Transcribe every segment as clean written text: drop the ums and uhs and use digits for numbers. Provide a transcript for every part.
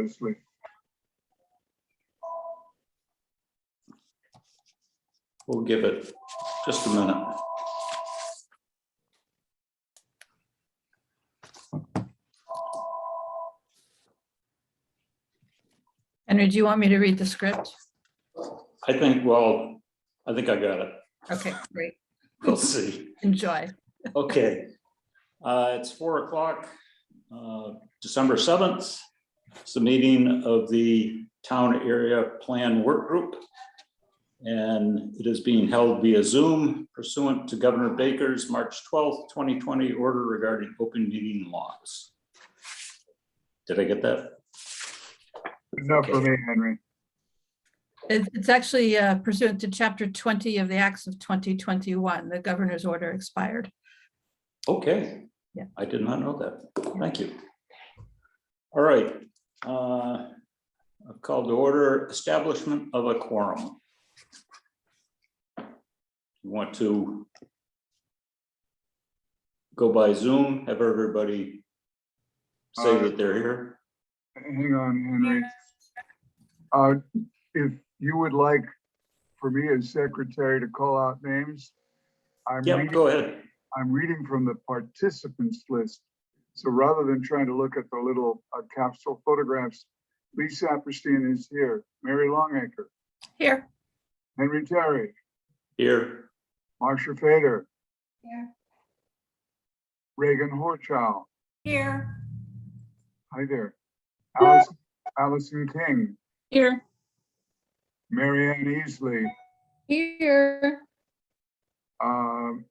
Leslie. We'll give it just a minute. Henry, do you want me to read the script? I think I got it. Okay, great. We'll see. Enjoy. Okay. It's 4 o'clock, December 7th. It's the meeting of the Town Area Plan Work Group. And it is being held via Zoom pursuant to Governor Baker's March 12th, 2020 order regarding open meeting laws. Did I get that? Enough for me, Henry. It's actually pursuant to Chapter 20 of the Acts of 2021. The governor's order expired. Okay. Yeah. I did not know that. Thank you. All right. I've called to order establishment of a quorum. You want to go by Zoom, have everybody say that they're here? Hang on, Henry. If you would like for me as secretary to call out names, Yeah, go ahead. I'm reading from the participants list. So rather than trying to look at the little capsule photographs, Lee Saperstein is here. Mary Longacre. Here. Henry Terry. Here. Marcia Fader. Here. Reagan Horchow. Here. Hi there. Allison King. Here. Marianne Easley. Here.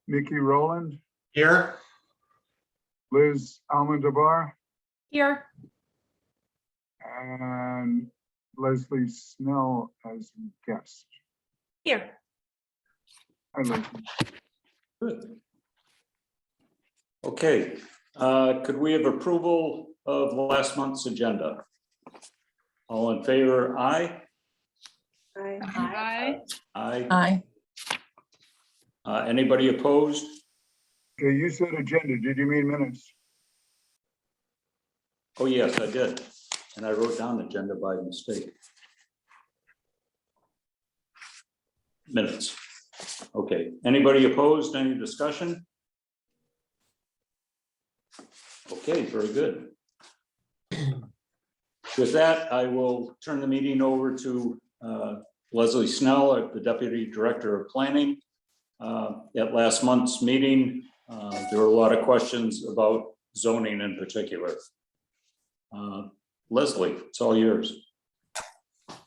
Nikki Rowland. Here. Liz Almodovar. Here. And Leslie Snell as guest. Here. Hi, Leslie. Good. Okay. Could we have approval of last month's agenda? All in favor, aye? Aye. Aye. Aye. Anybody opposed? Okay, you said agenda. Did you mean minutes? Oh, yes, I did. And I wrote down agenda by mistake. Minutes. Okay, anybody opposed? Any discussion? Okay, very good. With that, I will turn the meeting over to Leslie Snell, the Deputy Director of Planning. At last month's meeting, there were a lot of questions about zoning in particular. Leslie, it's all yours.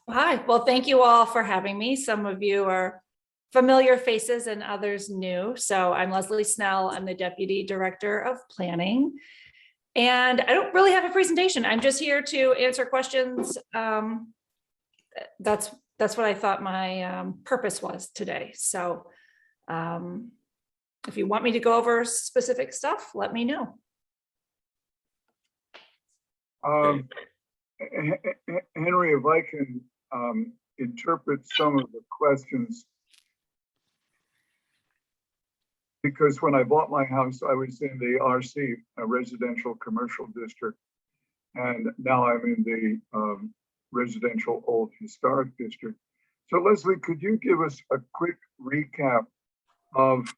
Hi, well, thank you all for having me. Some of you are familiar faces and others new. So I'm Leslie Snell. I'm the Deputy Director of Planning. And I don't really have a presentation. I'm just here to answer questions. That's what I thought my purpose was today. So if you want me to go over specific stuff, let me know. Henry, if I can interpret some of the questions. Because when I bought my house, I was in the RC, a residential commercial district. And now I'm in the residential old historic district. So Leslie, could you give us a quick recap of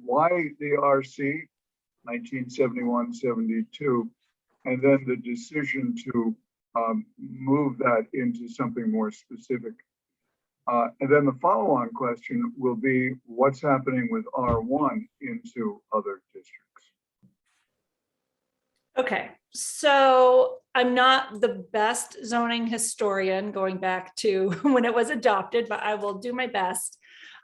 why the RC 1971-72, and then the decision to move that into something more specific? And then the follow-on question will be what's happening with R1 into other districts? Okay, so I'm not the best zoning historian going back to when it was adopted, but I will do my best.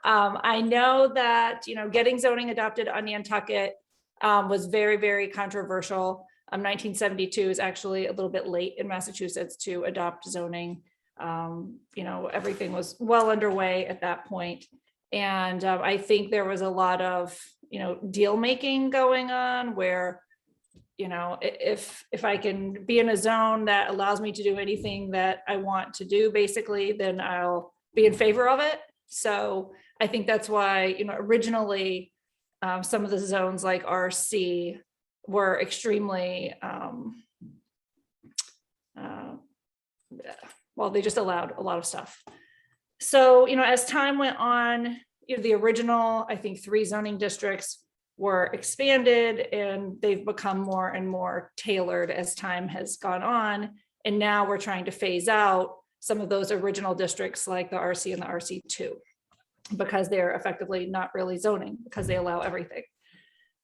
I know that, getting zoning adopted on Nantucket was very, very controversial. 1972 is actually a little bit late in Massachusetts to adopt zoning. Everything was well underway at that point. And I think there was a lot of, deal making going on where, if I can be in a zone that allows me to do anything that I want to do, basically, then I'll be in favor of it. So I think that's why, originally some of the zones like RC were extremely well, they just allowed a lot of stuff. So, as time went on, the original, I think 3 zoning districts were expanded, and they've become more and more tailored as time has gone on. And now we're trying to phase out some of those original districts like the RC and the RC2, because they're effectively not really zoning because they allow everything.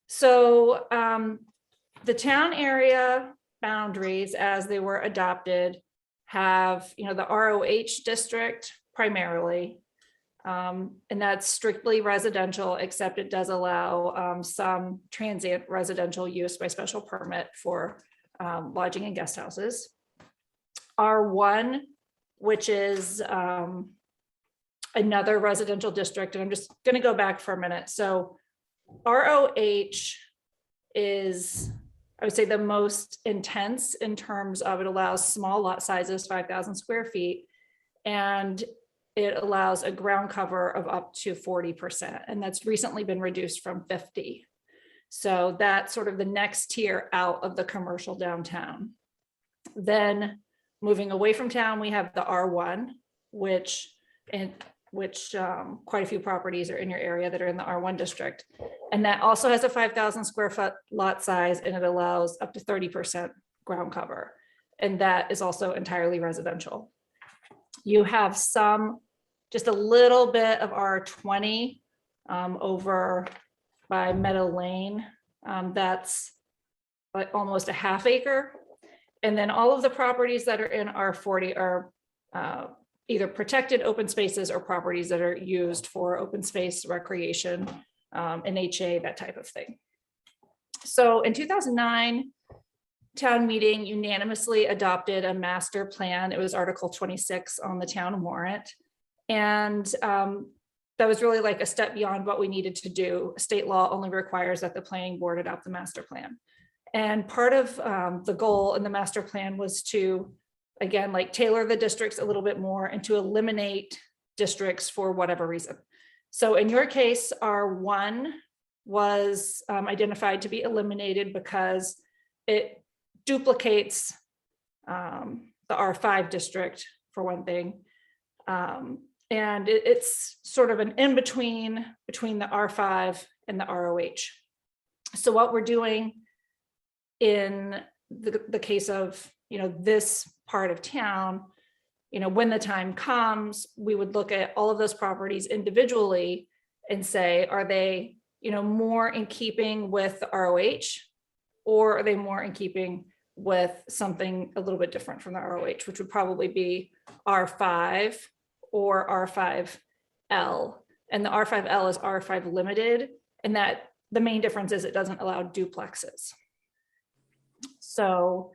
So the town area boundaries as they were adopted have, the ROH district primarily, and that's strictly residential, except it does allow some transient residential use by special permit for lodging and guest houses. R1, which is another residential district, and I'm just going to go back for a minute. So ROH is, I would say, the most intense in terms of it allows small lot sizes, 5,000 square feet, and it allows a ground cover of up to 40%. And that's recently been reduced from 50. So that's sort of the next tier out of the commercial downtown. Then moving away from town, we have the R1, which quite a few properties are in your area that are in the R1 district. And that also has a 5,000 square foot lot size, and it allows up to 30% ground cover. And that is also entirely residential. You have just a little bit of R20 over by Meadow Lane. That's like almost a half acre. And then all of the properties that are in R40 are either protected open spaces or properties that are used for open space recreation, NHA, that type of thing. So in 2009, town meeting unanimously adopted a master plan. It was Article 26 on the town warrant. And that was really like a step beyond what we needed to do. State law only requires that the planning board adopt the master plan. And part of the goal in the master plan was to, again, like tailor the districts a little bit more and to eliminate districts for whatever reason. So in your case, R1 was identified to be eliminated because it duplicates the R5 district, for one thing. And it's sort of an in-between between the R5 and the ROH. So what we're doing in the case of, this part of town, when the time comes, we would look at all of those properties individually and say, are they, more in keeping with the ROH, or are they more in keeping with something a little bit different from the ROH, which would probably be R5 or R5L. And the R5L is R5 limited, and that the main difference is it doesn't allow duplexes. So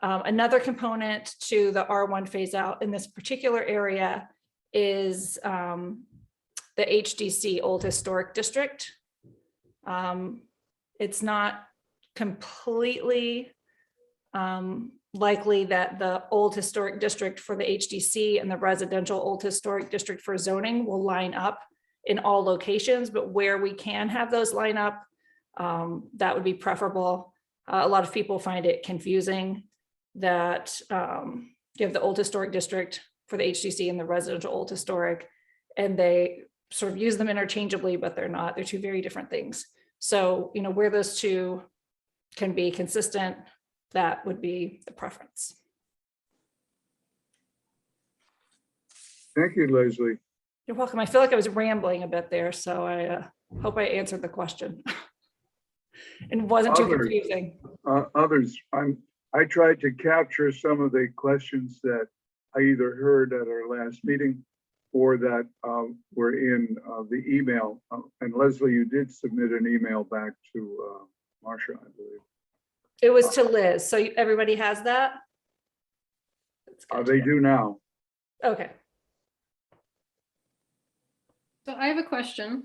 another component to the R1 phase out in this particular area is the HDC, Old Historic District. It's not completely likely that the Old Historic District for the HDC and the residential Old Historic District for zoning will line up in all locations, but where we can have those line up, that would be preferable. A lot of people find it confusing that you have the Old Historic District for the HDC and the residential Old Historic, and they sort of use them interchangeably, but they're not. They're two very different things. So, where those two can be consistent, that would be the preference. Thank you, Leslie. You're welcome. I feel like I was rambling a bit there, so I hope I answered the question and wasn't too confusing. Others, I tried to capture some of the questions that I either heard at our last meeting or that were in the email. And Leslie, you did submit an email back to Marcia, I believe. It was to Liz, so everybody has that? They do now. Okay. So I have a question.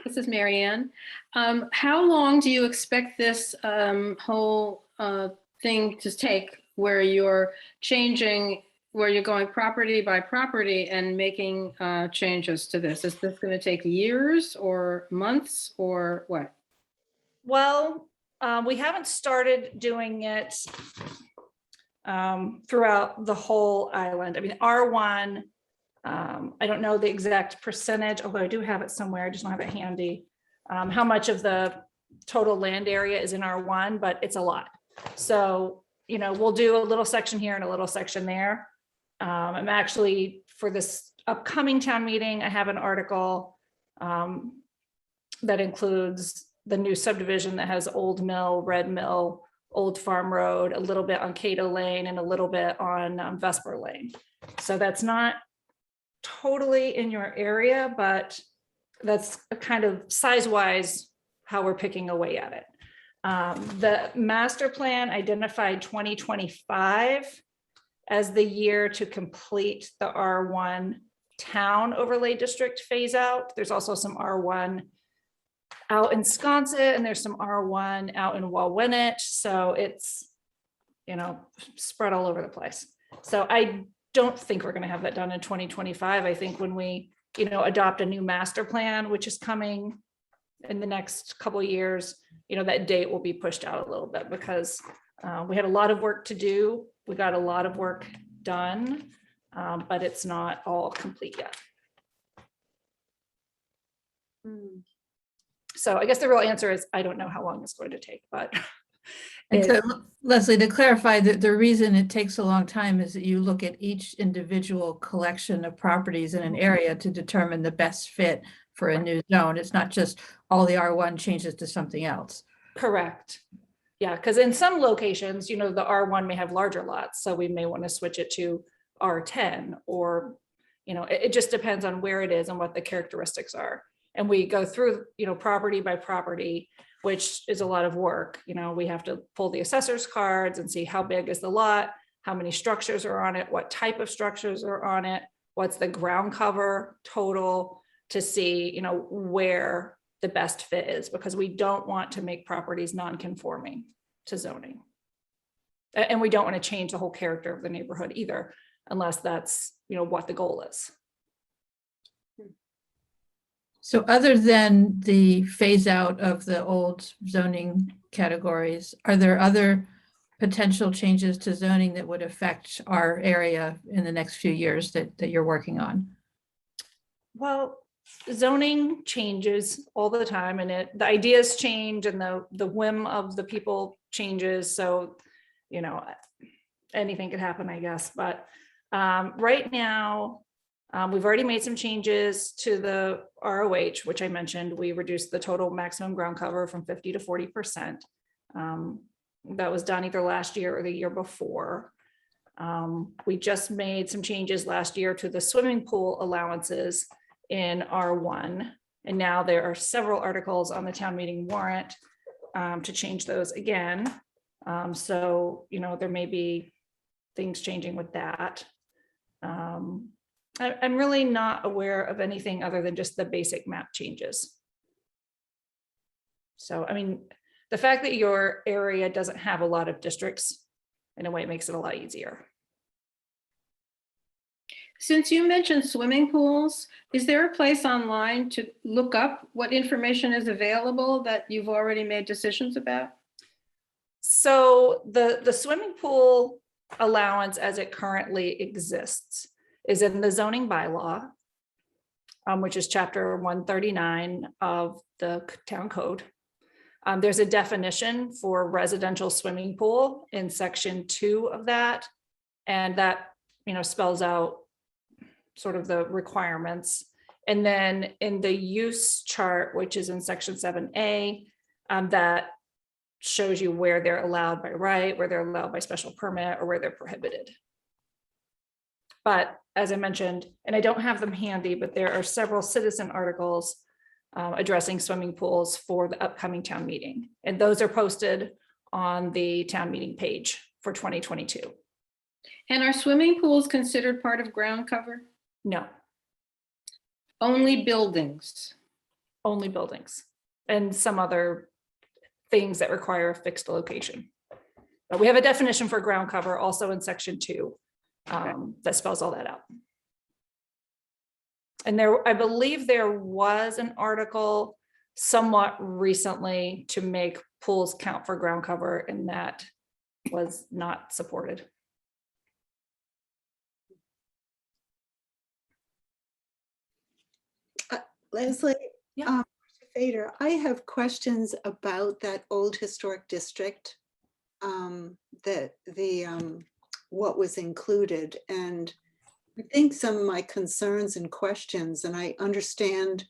This is Mary Ann. How long do you expect this whole thing to take, where you're changing, where you're going property by property and making changes to this? Is this going to take years or months or what? Well, we haven't started doing it throughout the whole island. I mean, R1, I don't know the exact percentage, although I do have it somewhere, I just don't have it handy. How much of the total land area is in R1, but it's a lot. So, we'll do a little section here and a little section there. I'm actually, for this upcoming town meeting, I have an article that includes the new subdivision that has Old Mill, Red Mill, Old Farm Road, a little bit on Cato Lane, and a little bit on Vesper Lane. So that's not totally in your area, but that's a kind of size-wise how we're picking away at it. The master plan identified 2025 as the year to complete the R1 town overlay district phase out. There's also some R1 out in Sconset, and there's some R1 out in Wauwinet. So it's, spread all over the place. So I don't think we're going to have that done in 2025. I think when we, adopt a new master plan, which is coming in the next couple of years, that date will be pushed out a little bit because we had a lot of work to do. We got a lot of work done, but it's not all complete yet. So I guess the real answer is I don't know how long it's going to take, but. And so, Leslie, to clarify, that the reason it takes a long time is that you look at each individual collection of properties in an area to determine the best fit for a new zone. It's not just all the R1 changes to something else. Correct. Yeah, because in some locations, the R1 may have larger lots, so we may want to switch it to R10, or, it just depends on where it is and what the characteristics are. And we go through, property by property, which is a lot of work. We have to pull the assessor's cards and see how big is the lot, how many structures are on it, what type of structures are on it, what's the ground cover total, to see, where the best fit is, because we don't want to make properties non-conforming to zoning. And we don't want to change the whole character of the neighborhood either, unless that's, what the goal is. So other than the phase out of the old zoning categories, are there other potential changes to zoning that would affect our area in the next few years that you're working on? Well, zoning changes all the time, and the ideas change, and the whim of the people changes. So, anything could happen, I guess. But right now, we've already made some changes to the ROH, which I mentioned. We reduced the total maximum ground cover from 50 to 40%. That was done either last year or the year before. We just made some changes last year to the swimming pool allowances in R1. And now there are several articles on the town meeting warrant to change those again. So, there may be things changing with that. I'm really not aware of anything other than just the basic map changes. So, I mean, the fact that your area doesn't have a lot of districts, in a way, makes it a lot easier. Since you mentioned swimming pools, is there a place online to look up what information is available that you've already made decisions about? So the swimming pool allowance as it currently exists is in the zoning bylaw, which is chapter 139 of the town code. There's a definition for residential swimming pool in section 2 of that. And that, spells out sort of the requirements. And then in the use chart, which is in section 7A, that shows you where they're allowed by right, where they're allowed by special permit, or where they're prohibited. But as I mentioned, and I don't have them handy, but there are several citizen articles addressing swimming pools for the upcoming town meeting. And those are posted on the town meeting page for 2022. And are swimming pools considered part of ground cover? No, Only buildings? only buildings and some other things that require a fixed location. But we have a definition for ground cover also in section 2 that spells all that out. And I believe there was an article somewhat recently to make pools count for ground cover, and that was not supported. Leslie, Yeah. Fader, I have questions about that old historic district. That what was included, and I think some of my concerns and questions, and I understand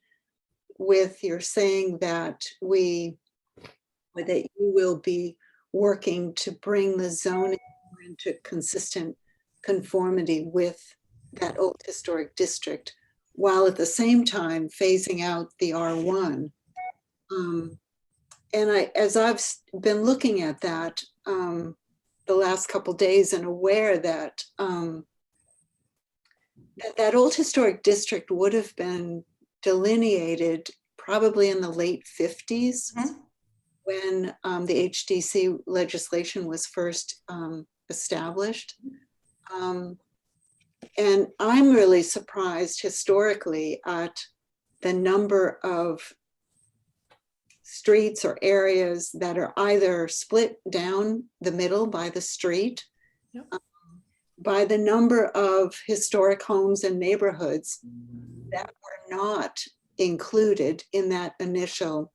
with your saying that that you will be working to bring the zoning into consistent conformity with that old historic district, while at the same time phasing out the R1. And as I've been looking at that the last couple days, and aware that that old historic district would have been delineated probably in the late 50s. When the HDC legislation was first established. And I'm really surprised historically at the number of streets or areas that are either split down the middle by the street, by the number of historic homes and neighborhoods that were not included in that initial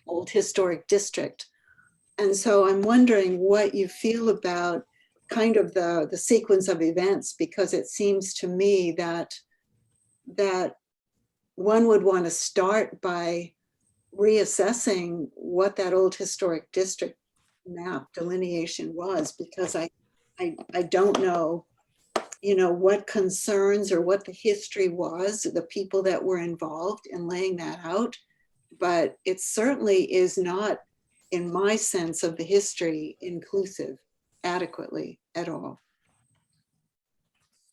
old historic district. And so I'm wondering what you feel about kind of the sequence of events, because it seems to me that one would want to start by reassessing what that old historic district map delineation was, because I don't know, what concerns or what the history was, the people that were involved in laying that out. But it certainly is not, in my sense of the history, inclusive adequately at all.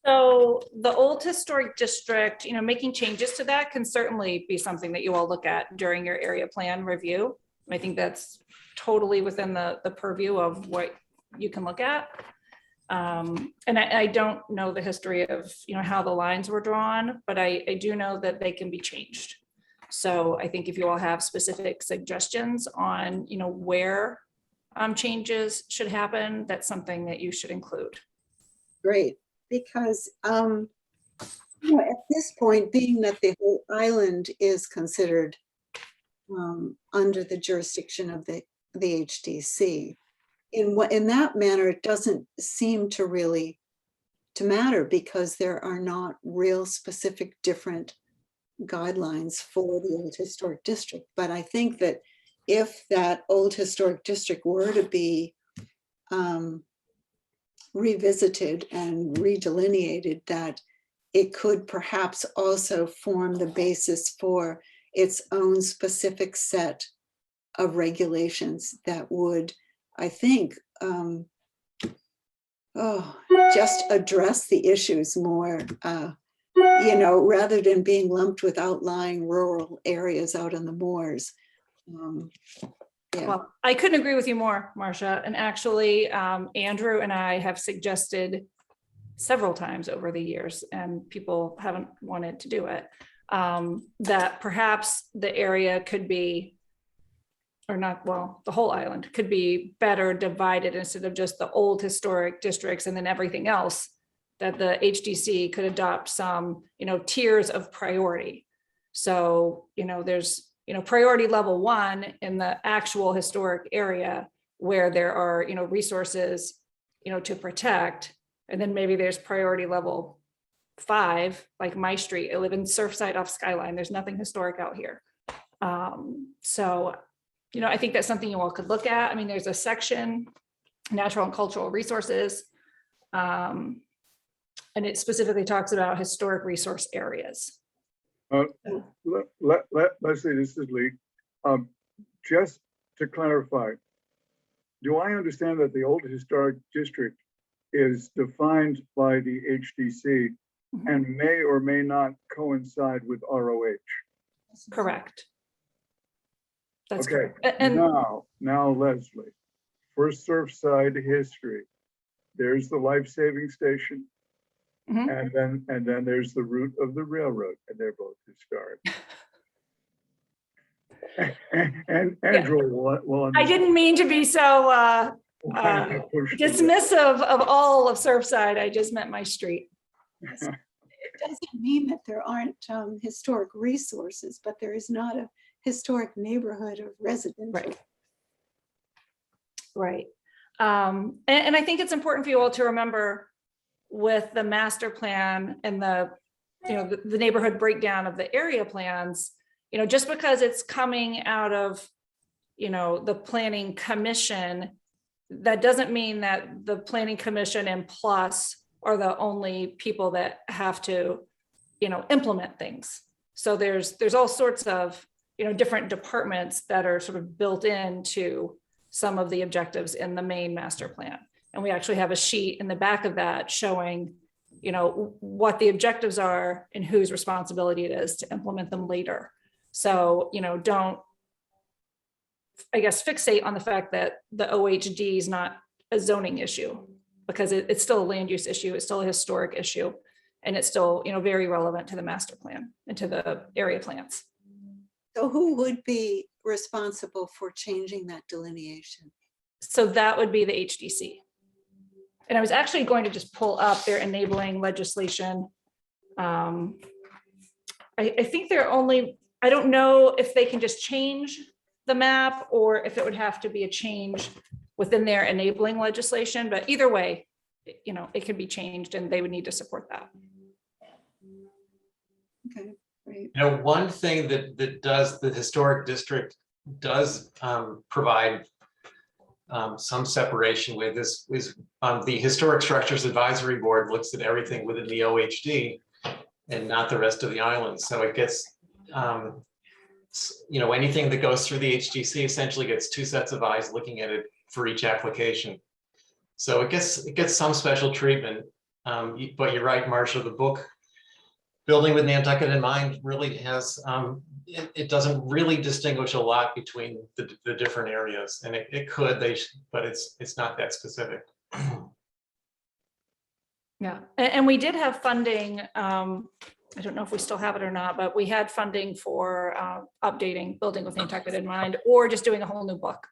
So the old historic district, making changes to that can certainly be something that you all look at during your area plan review. I think that's totally within the purview of what you can look at. And I don't know the history of, how the lines were drawn, but I do know that they can be changed. So I think if you all have specific suggestions on, where changes should happen, that's something that you should include. Great, because at this point, being that the whole island is considered under the jurisdiction of the HDC, in that manner, it doesn't seem to really to matter, because there are not real specific different guidelines for the old historic district. But I think that if that old historic district were to be revisited and redelineated, that it could perhaps also form the basis for its own specific set of regulations that would, I think, just address the issues more, rather than being lumped with outlying rural areas out on the moors. Yeah. Well, I couldn't agree with you more, Marcia. And actually, Andrew and I have suggested several times over the years, and people haven't wanted to do it, that perhaps the area could be, or not, well, the whole island could be better divided instead of just the old historic districts and then everything else, that the HDC could adopt some, tiers of priority. So, there's, priority level 1 in the actual historic area where there are, resources, to protect. And then maybe there's priority level 5, like my street. I live in Surfside off Skyline. There's nothing historic out here. So, I think that's something you all could look at. I mean, there's a section, natural and cultural resources, and it specifically talks about historic resource areas. Leslie, this is Lee. Just to clarify, do I understand that the old historic district is defined by the HDC and may or may not coincide with ROH? Correct. That's okay. correct. And now, Leslie, for Surfside history, there's the life-saving station, and then there's the route of the railroad, and they're both historic. and Andrew, well, I didn't mean to be so dismissive of all of Surfside. I just meant my street. doesn't mean that there aren't historic resources, but there is not a historic neighborhood of residential. Right. Right. And I think it's important for you all to remember with the master plan and the, you know, the neighborhood breakdown of the area plans, you know, just because it's coming out of, you know, the planning commission, that doesn't mean that the planning commission and plus are the only people that have to, you know, implement things. So there's all sorts of, you know, different departments that are sort of built into some of the objectives in the main master plan. And we actually have a sheet in the back of that showing, you know, what the objectives are and whose responsibility it is to implement them later. So, you know, don't, I guess, fixate on the fact that the OHD is not a zoning issue, because it's still a land use issue. It's still a historic issue. And it's still, you know, very relevant to the master plan and to the area plans. So who would be responsible for changing that delineation? So that would be the HDC. And I was actually going to just pull up their enabling legislation. I think they're only, I don't know if they can just change the map or if it would have to be a change within their enabling legislation, but either way, you know, it could be changed and they would need to support that. Okay, great. You know, one thing that does the historic district does provide some separation with is the Historic Structures Advisory Board looks at everything within the OHD and not the rest of the island. So it gets, you know, anything that goes through the HDC essentially gets two sets of eyes looking at it for each application. So it gets some special treatment. But you're right, Marcia, the book Building with Nantucket in Mind really has, it doesn't really distinguish a lot between the different areas, and it could, but it's not that specific. Yeah, and we did have funding. I don't know if we still have it or not, but we had funding for updating Building with Nantucket in Mind, or just doing a whole new book.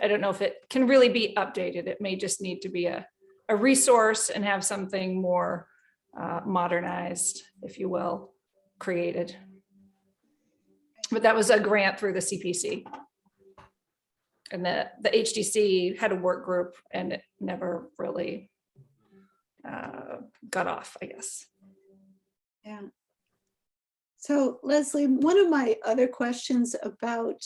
I don't know if it can really be updated. It may just need to be a resource and have something more modernized, if you will, created. But that was a grant through the CPC. And the HDC had a work group and it never really got off, I guess. Yeah. So Leslie, one of my other questions about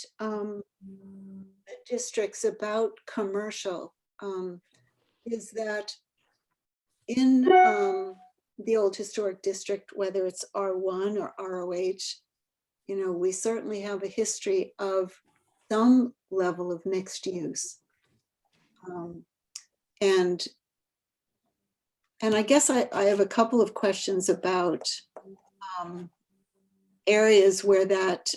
districts, about commercial, is that in the old historic district, whether it's R1 or ROH, you know, we certainly have a history of some level of mixed use. And I guess I have a couple of questions about areas where that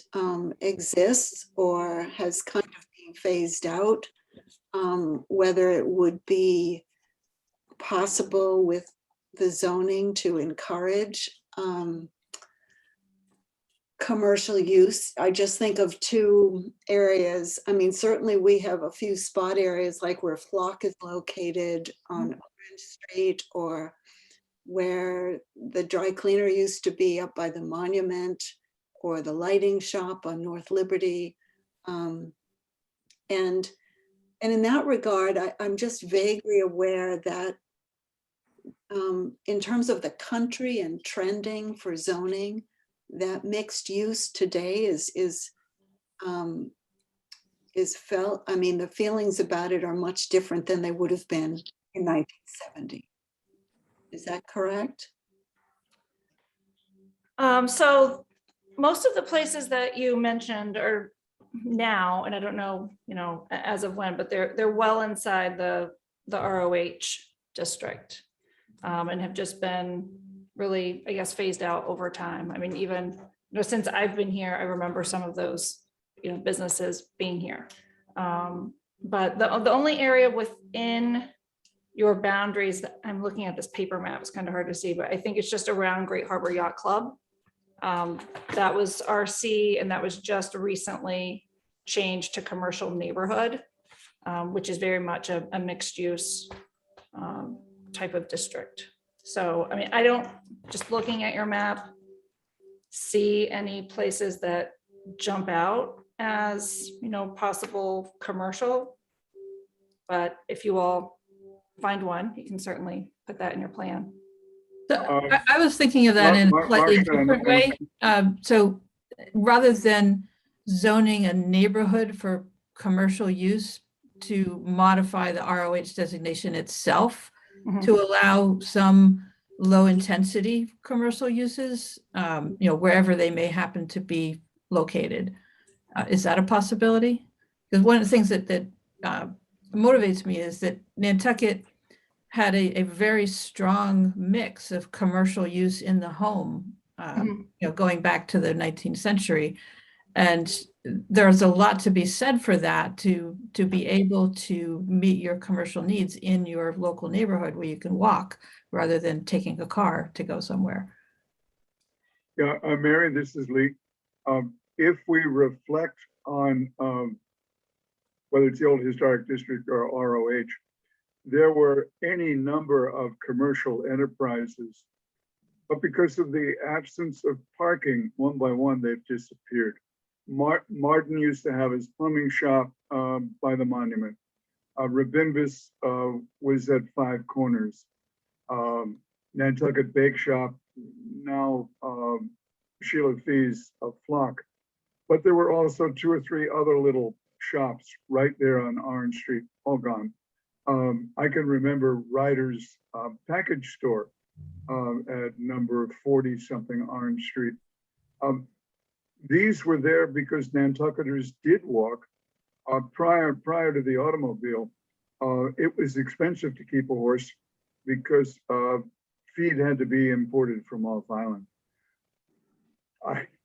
exists or has kind of been phased out, whether it would be possible with the zoning to encourage commercial use. I just think of two areas. I mean, certainly we have a few spot areas like where Flock is located on Orange Street, or where the dry cleaner used to be up by the monument, or the lighting shop on North Liberty. And in that regard, I'm just vaguely aware that in terms of the country and trending for zoning, that mixed use today is felt. I mean, the feelings about it are much different than they would have been in 1970. Is that correct? So most of the places that you mentioned are now, and I don't know, you know, as of when, but they're well inside the ROH district, and have just been really, I guess, phased out over time. I mean, even, you know, since I've been here, I remember some of those, you know, businesses being here. But the only area within your boundaries that I'm looking at this paper map, it's kind of hard to see, but I think it's just around Great Harbor Yacht Club. That was RC, and that was just recently changed to commercial neighborhood, which is very much a mixed use type of district. So, I mean, I don't, just looking at your map, see any places that jump out as, you know, possible commercial. But if you all find one, you can certainly put that in your plan. So I was thinking of that in a slightly Marcia, different way. So rather than zoning a neighborhood for commercial use, to modify the ROH designation itself Mhm. to allow some low intensity commercial uses, you know, wherever they may happen to be located. Is that a possibility? Because one of the things that motivates me is that Nantucket had a very strong mix of commercial use in the home, Mhm. you know, going back to the 19th century. And there's a lot to be said for that, to be able to meet your commercial needs in your local neighborhood where you can walk rather than taking a car to go somewhere. Yeah, Mary, this is Lee. If we reflect on whether it's the old historic district or ROH, there were any number of commercial enterprises, but because of the absence of parking, one by one, they've disappeared. Martin used to have his plumbing shop by the monument. Rabinvis was at Five Corners. Nantucket Bake Shop, now Sheila Fee's Flock. But there were also 2 or 3 other little shops right there on Orange Street, all gone. I can remember Ryder's package store at number 40 something Orange Street. These were there because Nantucketers did walk prior to the automobile. It was expensive to keep a horse because feed had to be imported from off island.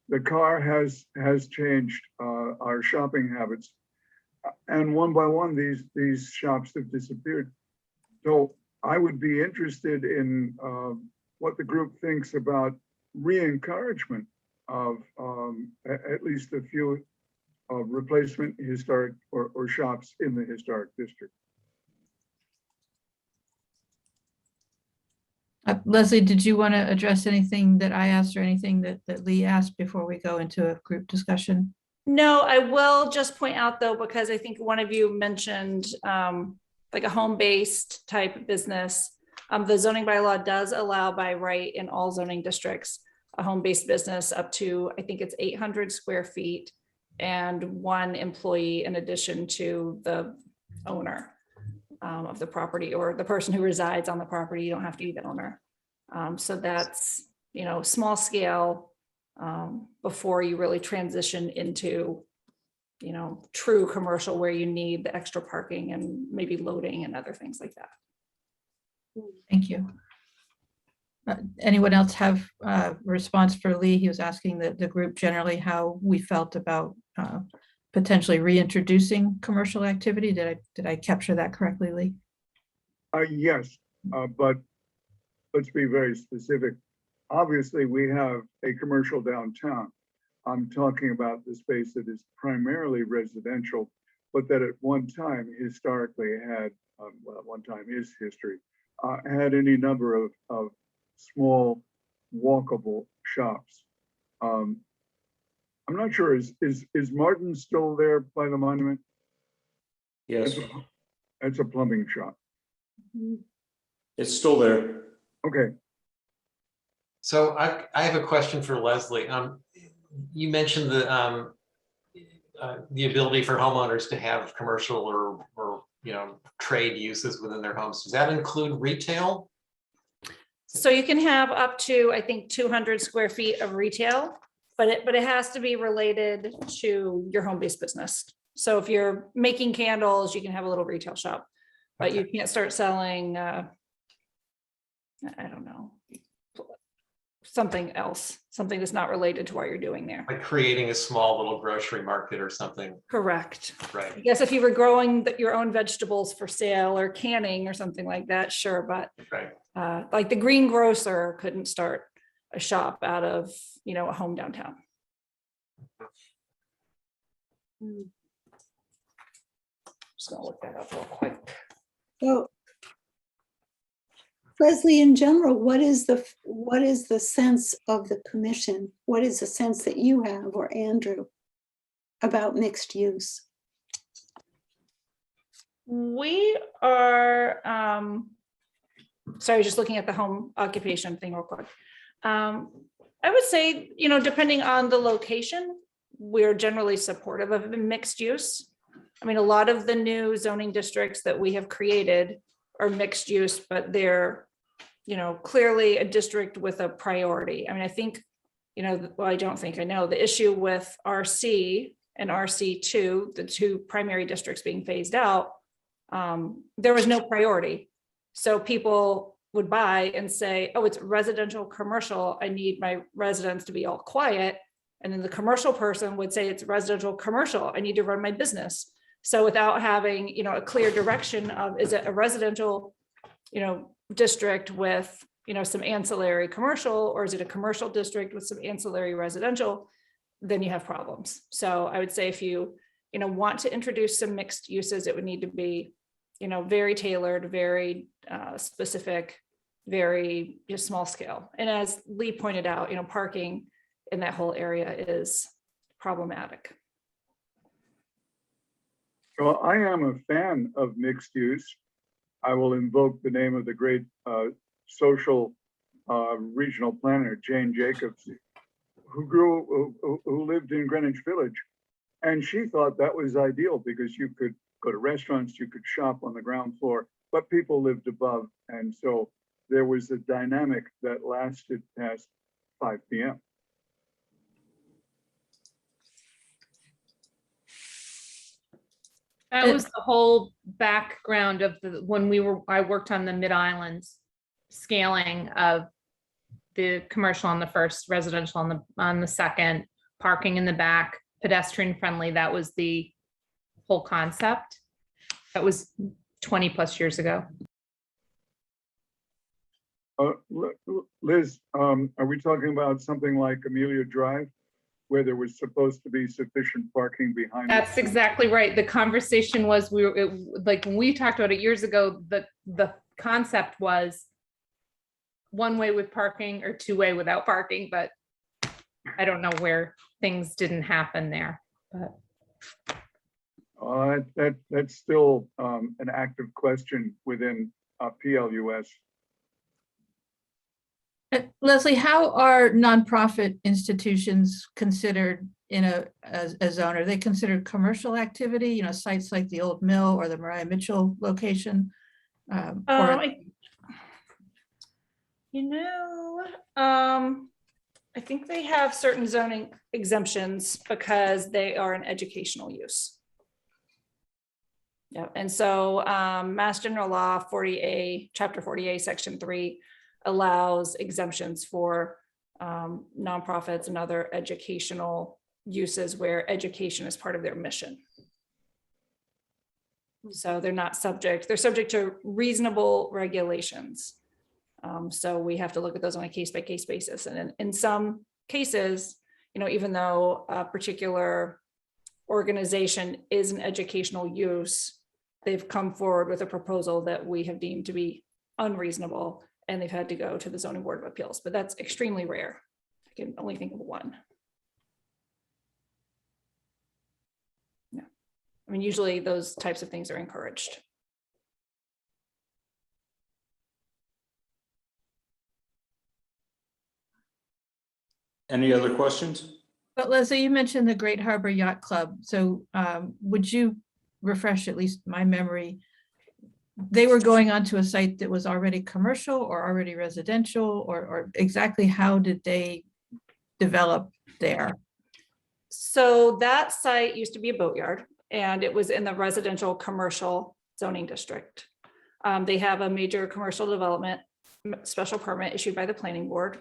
The car has changed our shopping habits, and one by one these shops have disappeared. So I would be interested in what the group thinks about re-encouragement of at least a few replacement historic or shops in the historic district. Leslie, did you want to address anything that I asked or anything that Lee asked before we go into a group discussion? No, I will just point out though, because I think one of you mentioned like a home-based type business. The zoning bylaw does allow by right in all zoning districts, a home-based business up to, I think it's 800 square feet and 1 employee in addition to the owner of the property or the person who resides on the property. You don't have to be the owner. So that's, you know, small scale before you really transition into, you know, true commercial where you need the extra parking and maybe loading and other things like that. Thank you. Anyone else have a response for Lee? He was asking the group generally how we felt about potentially reintroducing commercial activity. Did I capture that correctly, Lee? Yes, but let's be very specific. Obviously, we have a commercial downtown. I'm talking about the space that is primarily residential, but that at one time historically had, well, at one time is history, had any number of small walkable shops. I'm not sure, is Martin still there by the monument? Yes, It's a plumbing shop. it's still there. Okay. So I have a question for Leslie. You mentioned the ability for homeowners to have commercial or you know, trade uses within their homes. Does that include retail? So you can have up to, I think, 200 square feet of retail, but it has to be related to your home-based business. So if you're making candles, you can have a little retail shop, but you can't start selling, I don't know, something else, something that's not related to what you're doing there. Like creating a small little grocery market or something. Correct. I Right, guess if you were growing your own vegetables for sale or canning or something like that, sure, but right. like the greengrocer couldn't start a shop out of, you know, a home downtown. Just gonna look that up real quick. So Leslie, in general, what is the sense of the commission? What is the sense that you have, or Andrew, about mixed use? We are, sorry, just looking at the home occupation thing real quick. I would say, depending on the location, we're generally supportive of mixed use. I mean, a lot of the new zoning districts that we have created are mixed use, but they're, clearly a district with a priority. I mean, I think, well, I don't think I know the issue with RC and RC2, the two primary districts being phased out. There was no priority. So people would buy and say, oh, it's residential commercial. I need my residents to be all quiet. And then the commercial person would say it's residential commercial. I need to run my business. So without having, a clear direction of, is it a residential, district with, some ancillary commercial, or is it a commercial district with some ancillary residential? Then you have problems. So I would say if you, want to introduce some mixed uses, it would need to be, very tailored, very specific, very small scale. And as Lee pointed out, parking in that whole area is problematic. Well, I am a fan of mixed use. I will invoke the name of the great social regional planner, Jane Jacobs, who lived in Greenwich Village. And she thought that was ideal because you could go to restaurants, you could shop on the ground floor, but people lived above. And so there was a dynamic that lasted past 5 p.m. That was the whole background of I worked on the Mid-Islands scaling of the commercial on the first, residential on the second, parking in the back, pedestrian friendly. That was the whole concept. That was 20 plus years ago. Liz, are we talking about something like Amelia Drive, where there was supposed to be sufficient parking behind? That's exactly right. The conversation was, like when we talked about it years ago, the concept was one way with parking or two way without parking, but I don't know where things didn't happen there. But That's still an active question within PLUS. Leslie, how are nonprofit institutions considered in a zone? Are they considered commercial activity, sites like the old mill or the Mariah Mitchell location? I think they have certain zoning exemptions because they are an educational use. Yeah, and so Mass General Law 40A, Chapter 40A, Section 3 allows exemptions for nonprofits and other educational uses where education is part of their mission. So they're not subject, they're subject to reasonable regulations. So we have to look at those on a case-by-case basis. And in some cases, even though a particular organization is an educational use, they've come forward with a proposal that we have deemed to be unreasonable, and they've had to go to the Zoning Board of Appeals, but that's extremely rare. I can only think of one. Yeah, I mean, usually those types of things are encouraged. Any other questions? But Leslie, you mentioned the Great Harbor Yacht Club. So would you refresh at least my memory? They were going onto a site that was already commercial or already residential, or exactly how did they develop there? So that site used to be a boatyard, and it was in the residential commercial zoning district. They have a major commercial development special permit issued by the planning board,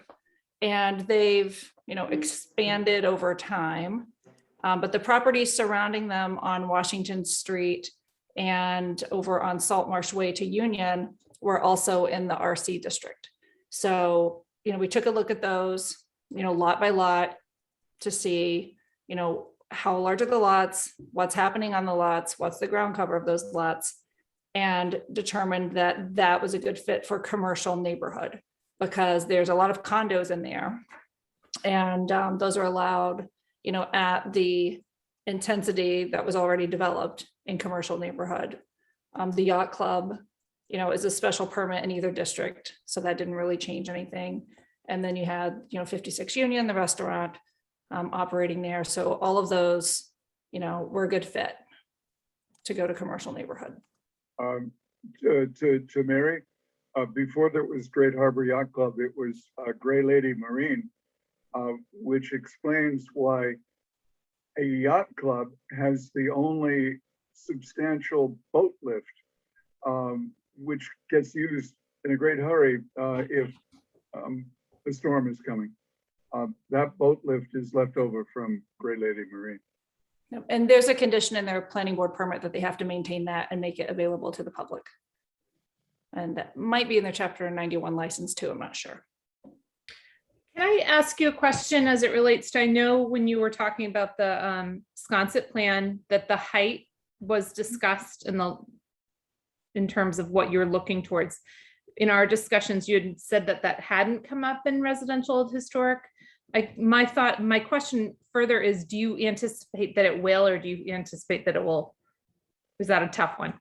and they've expanded over time. But the properties surrounding them on Washington Street and over on Salt Marsh Way to Union were also in the RC district. So, we took a look at those, lot by lot to see, how large are the lots, what's happening on the lots, what's the ground cover of those lots. and determined that that was a good fit for commercial neighborhood because there's a lot of condos in there. And those are allowed, you know, at the intensity that was already developed in commercial neighborhood. The yacht club, you know, is a special permit in either district, so that didn't really change anything. And then you had, you know, 56 Union, the restaurant operating there. So all of those, you know, were a good fit to go to commercial neighborhood. To Mary, before there was Great Harbor Yacht Club, it was Gray Lady Marine, which explains why a yacht club has the only substantial boat lift, which gets used in a great hurry if a storm is coming. That boat lift is left over from Gray Lady Marine. And there's a condition in their planning board permit that they have to maintain that and make it available to the public. And that might be in their chapter 91 license too, I'm not sure. Can I ask you a question as it relates to, I know when you were talking about the Sconset plan, that the height was discussed in terms of what you're looking towards. In our discussions, you had said that that hadn't come up in residential historic. My question further is, do you anticipate that it will, or do you anticipate that it will? Is that a tough one?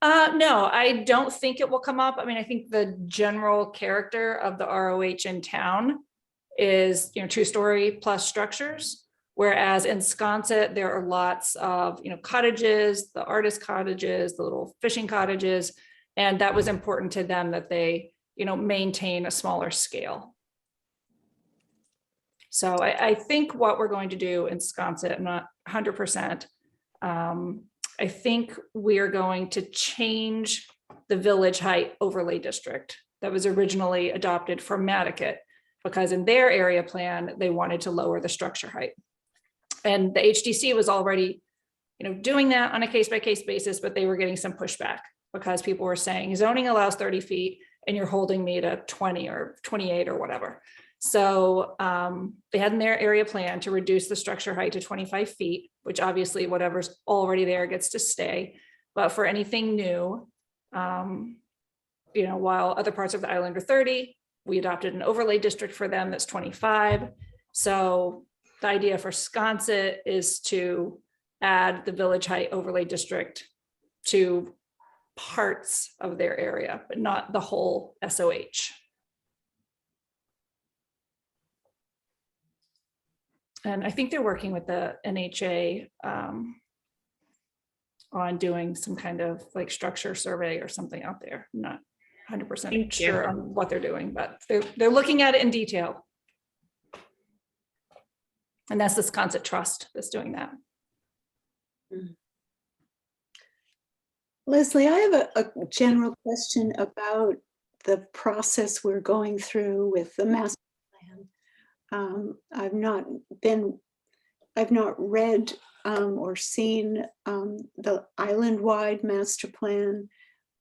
No, I don't think it will come up. I mean, I think the general character of the ROH in town is, you know, 2-story plus structures. Whereas in Sconset, there are lots of, you know, cottages, the artist cottages, the little fishing cottages. And that was important to them that they, you know, maintain a smaller scale. So I think what we're going to do in Sconset, I'm not 100%. I think we are going to change the village height overlay district that was originally adopted for Matticat, because in their area plan, they wanted to lower the structure height. And the HDC was already, you know, doing that on a case-by-case basis, but they were getting some pushback because people were saying zoning allows 30 feet and you're holding me to 20 or 28 or whatever. So they had in their area plan to reduce the structure height to 25 feet, which obviously whatever's already there gets to stay. But for anything new, you know, while other parts of the island are 30, we adopted an overlay district for them that's 25. So the idea for Sconset is to add the village height overlay district to parts of their area, but not the whole SOH. And I think they're working with the NHA on doing some kind of like structure survey or something out there. I'm not 100% sure on what they're doing, but they're looking at it in detail. And that's the Sconset Trust that's doing that. Leslie, I have a general question about the process we're going through with the master plan. I've not read or seen the island-wide master plan,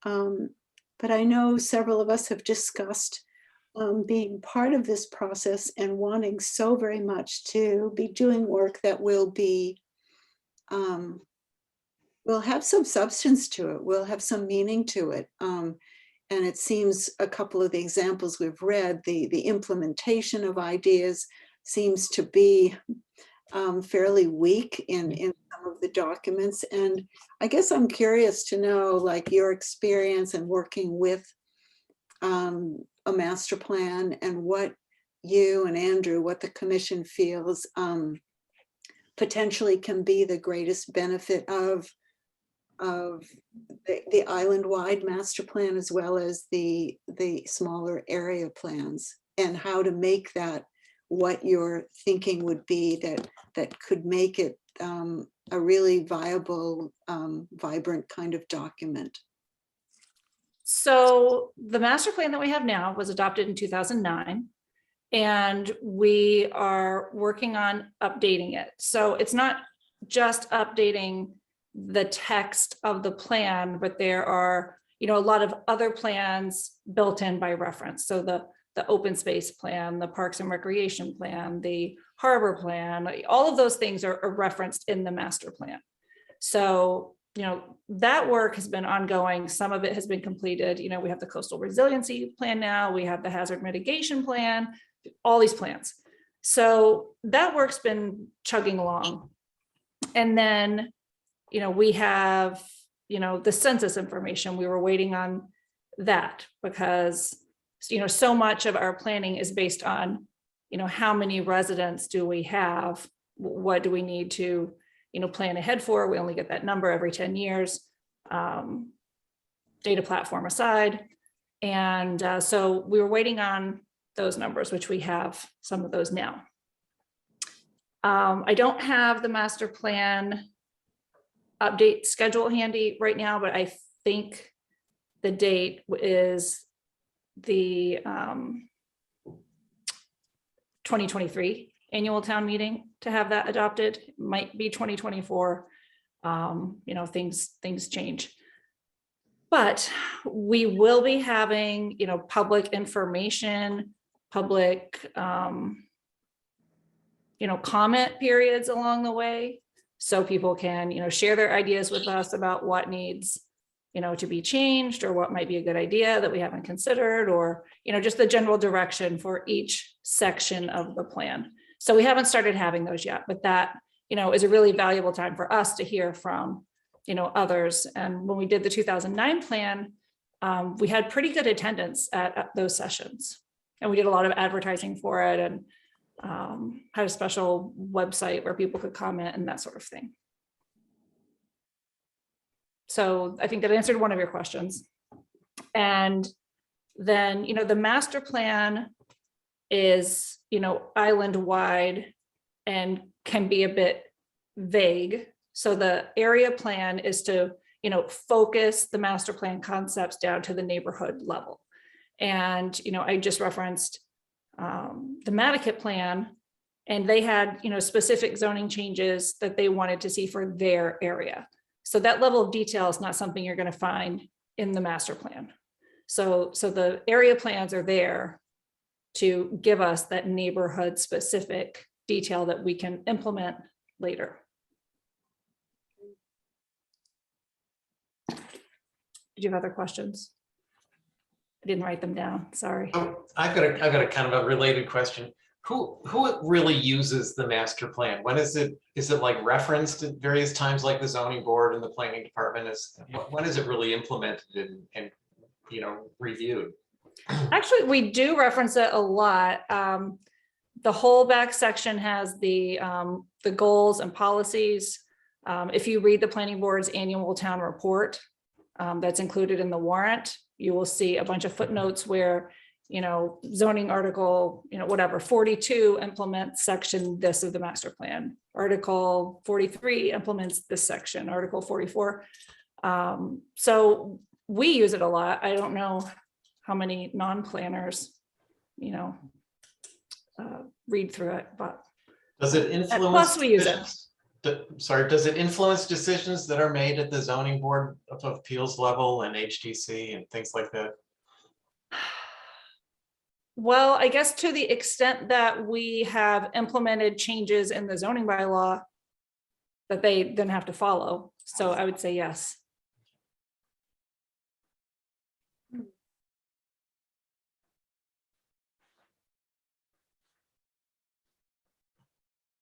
but I know several of us have discussed being part of this process and wanting so very much to be doing work that will have some substance to it, will have some meaning to it. And it seems a couple of the examples we've read, the implementation of ideas seems to be fairly weak in some of the documents. And I guess I'm curious to know, like, your experience in working with a master plan and what you and Andrew, what the commission feels potentially can be the greatest benefit of the island-wide master plan, as well as the smaller area plans, and how to make that what your thinking would be that could make it a really viable, vibrant kind of document. So the master plan that we have now was adopted in 2009, and we are working on updating it. So it's not just updating the text of the plan, but there are, you know, a lot of other plans built in by reference. So the open space plan, the parks and recreation plan, the harbor plan, all of those things are referenced in the master plan. So that work has been ongoing. Some of it has been completed. We have the coastal resiliency plan now, we have the hazard mitigation plan, all these plans. So that work's been chugging along. And then, we have, the census information. We were waiting on that because, so much of our planning is based on, how many residents do we have? What do we need to, plan ahead for? We only get that number every 10 years, data platform aside. And so we were waiting on those numbers, which we have some of those now. I don't have the master plan update schedule handy right now, but I think the date is the 2023 annual town meeting to have that adopted. It might be 2024. Things change. But we will be having, public information, public, comment periods along the way. So people can, share their ideas with us about what needs, to be changed or what might be a good idea that we haven't considered, or, just the general direction for each section of the plan. So we haven't started having those yet, but that, is a really valuable time for us to hear from, others. And when we did the 2009 plan, we had pretty good attendance at those sessions. And we did a lot of advertising for it and had a special website where people could comment and that sort of thing. So I think that answered one of your questions. And then, the master plan is, island wide and can be a bit vague. So the area plan is to, focus the master plan concepts down to the neighborhood level. And, I just referenced the Mattakit plan, and they had, specific zoning changes that they wanted to see for their area. So that level of detail is not something you're going to find in the master plan. So the area plans are there to give us that neighborhood specific detail that we can implement later. Did you have other questions? I didn't write them down, sorry. Oh, I've got a kind of a related question. Who really uses the master plan? When is it like referenced at various times, like the zoning board and the planning department? When is it really implemented and reviewed? Actually, we do reference it a lot. The whole back section has the goals and policies. If you read the planning board's annual town report, that's included in the warrant, you will see a bunch of footnotes where, zoning article, whatever, 42 implements section this of the master plan. Article 43 implements this section, Article 44. So we use it a lot. I don't know how many non-planners, read through it, but does it influence? Plus we use it. Does it influence decisions that are made at the zoning board of appeals level and HDC and things like that? Well, I guess to the extent that we have implemented changes in the zoning bylaw that they then have to follow. So I would say yes.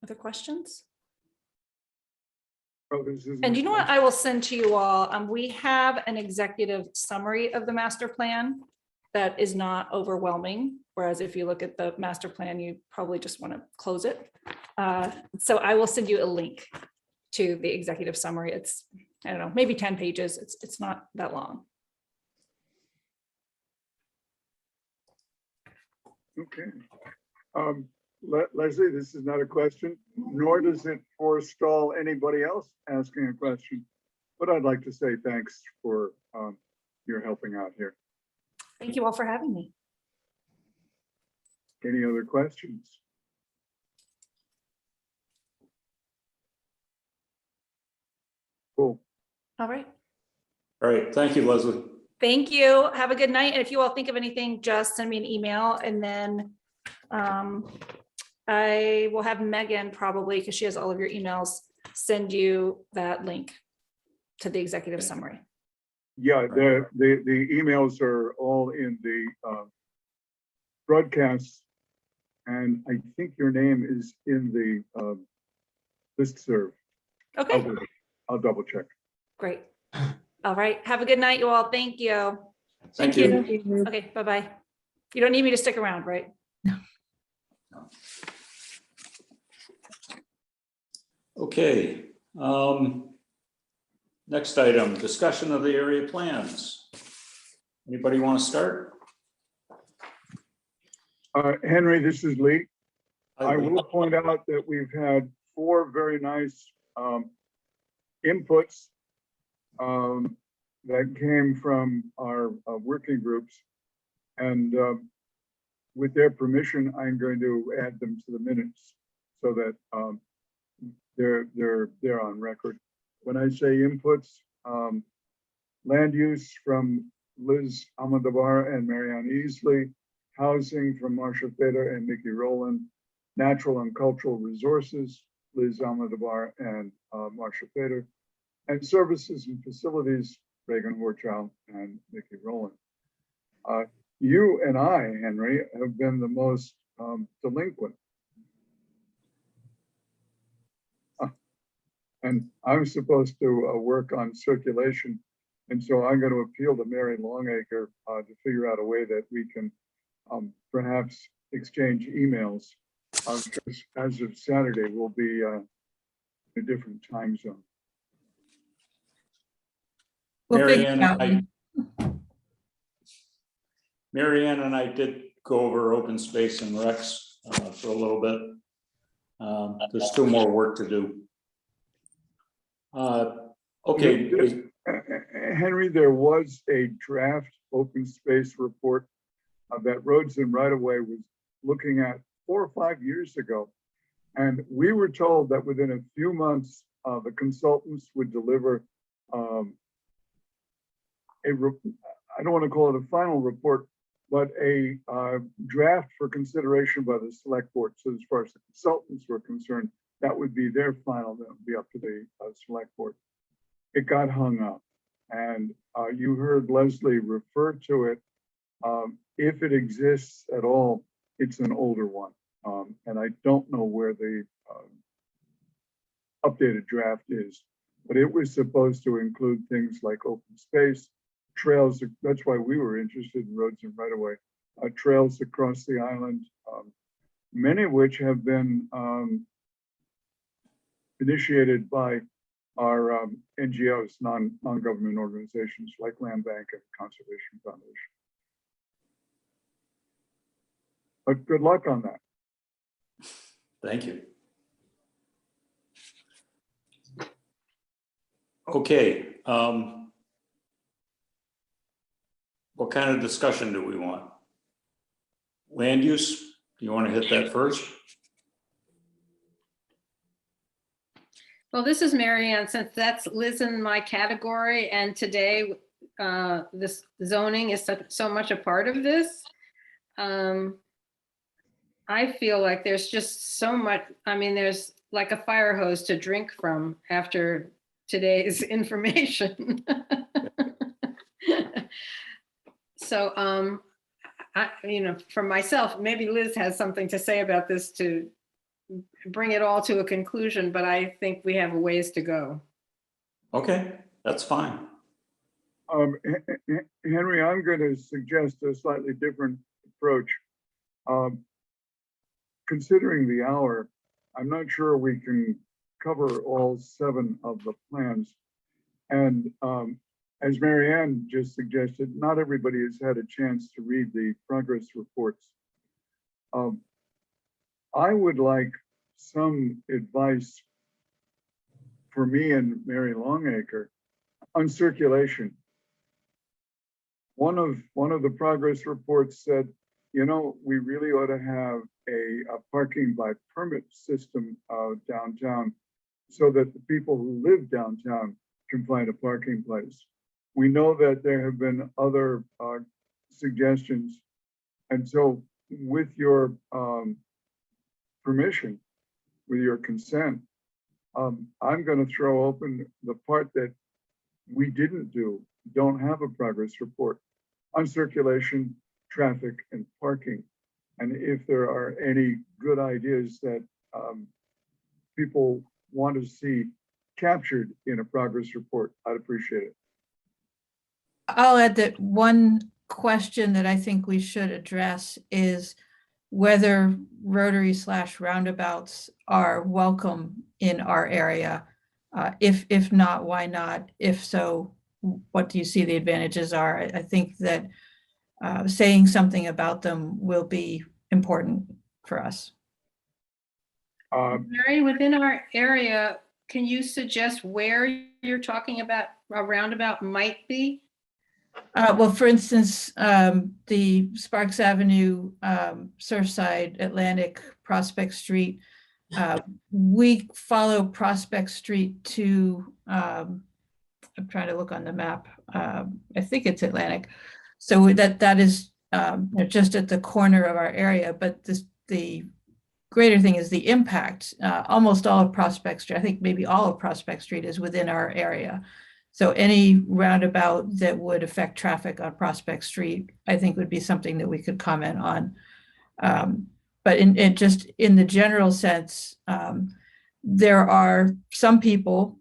Other questions? Oh, this is- And you know what I will send to you all? We have an executive summary of the master plan that is not overwhelming. Whereas if you look at the master plan, you probably just want to close it. So I will send you a link to the executive summary. It's, I don't know, maybe 10 pages. It's not that long. Okay. Leslie, this is not a question, nor does it forestall anybody else asking a question. But I'd like to say thanks for your helping out here. Thank you all for having me. Any other questions? Cool. All right. All right, thank you, Leslie. Thank you. Have a good night. And if you all think of anything, just send me an email, and then I will have Megan, probably because she has all of your emails, send you that link. to the executive summary. Yeah, the emails are all in the broadcasts. And I think your name is in the listserv. Okay, I'll double check. great. All right. Have a good night, you all. Thank you. Thank you. Okay, bye-bye. You don't need me to stick around, right? Okay. Next item, discussion of the area plans. Anybody want to start? Henry, this is Lee. I will point out that we've had 4 very nice inputs that came from our working groups. And with their permission, I'm going to add them to the minutes so that they're on record. When I say inputs, land use from Liz Almodovar and Marianne Easley, housing from Marcia Theda and Nikki Rowland, natural and cultural resources, Liz Almodovar and Marcia Theda, and services and facilities, Reagan Horchow and Nikki Rowland. You and I, Henry, have been the most delinquent. And I'm supposed to work on circulation. And so I'm going to appeal to Mary Longacre to figure out a way that we can perhaps exchange emails. Because as of Saturday, we'll be in a different time zone. We'll figure it out. Marianne and I did go over open space and recs for a little bit. There's still more work to do. Okay. Henry, there was a draft open space report that Roads and Right of Way was looking at 4 or 5 years ago. And we were told that within a few months, the consultants would deliver I don't want to call it a final report, but a draft for consideration by the select board. So as far as the consultants were concerned, that would be their final, that would be up to the select board. It got hung up. And you heard Leslie refer to it. If it exists at all, it's an older one. And I don't know where the updated draft is, but it was supposed to include things like open space, trails. That's why we were interested in Roads and Right of Way, trails across the island, many of which have been initiated by our NGOs, non-government organizations like Land Bank and Conservation Foundation. But good luck on that. Thank you. Okay. What kind of discussion do we want? Land use, do you want to hit that first? Well, this is Marianne, since that's Liz in my category, and today this zoning is so much a part of this. I feel like there's just so much, I mean, there's like a fire hose to drink from after today's information. So, for myself, maybe Liz has something to say about this to bring it all to a conclusion, but I think we have a ways to go. Okay, that's fine. Henry, I'm going to suggest a slightly different approach. Considering the hour, I'm not sure we can cover all 7 of the plans. And as Marianne just suggested, not everybody has had a chance to read the progress reports. I would like some advice for me and Mary Longacre on circulation. One of the progress reports said, you know, we really ought to have a parking by permit system downtown so that the people who live downtown can find a parking place. We know that there have been other suggestions. And so with your permission, with your consent, I'm going to throw open the part that we don't have a progress report on circulation, traffic, and parking. And if there are any good ideas that people want to see captured in a progress report, I'd appreciate it. I'll add that one question that I think we should address is whether rotary / roundabouts are welcome in our area. If not, why not? If so, what do you see the advantages are? I think that saying something about them will be important for us. Mary, within our area, can you suggest where you're talking about a roundabout might be? Well, for instance, the Sparks Avenue, Surfside, Atlantic, Prospect Street, we follow Prospect Street to, I'm trying to look on the map. I think it's Atlantic. So that is just at the corner of our area, but the greater thing is the impact. Almost all of Prospect Street, I think maybe all of Prospect Street is within our area. So any roundabout that would affect traffic on Prospect Street, I think would be something that we could comment on. But in just in the general sense, there are some people,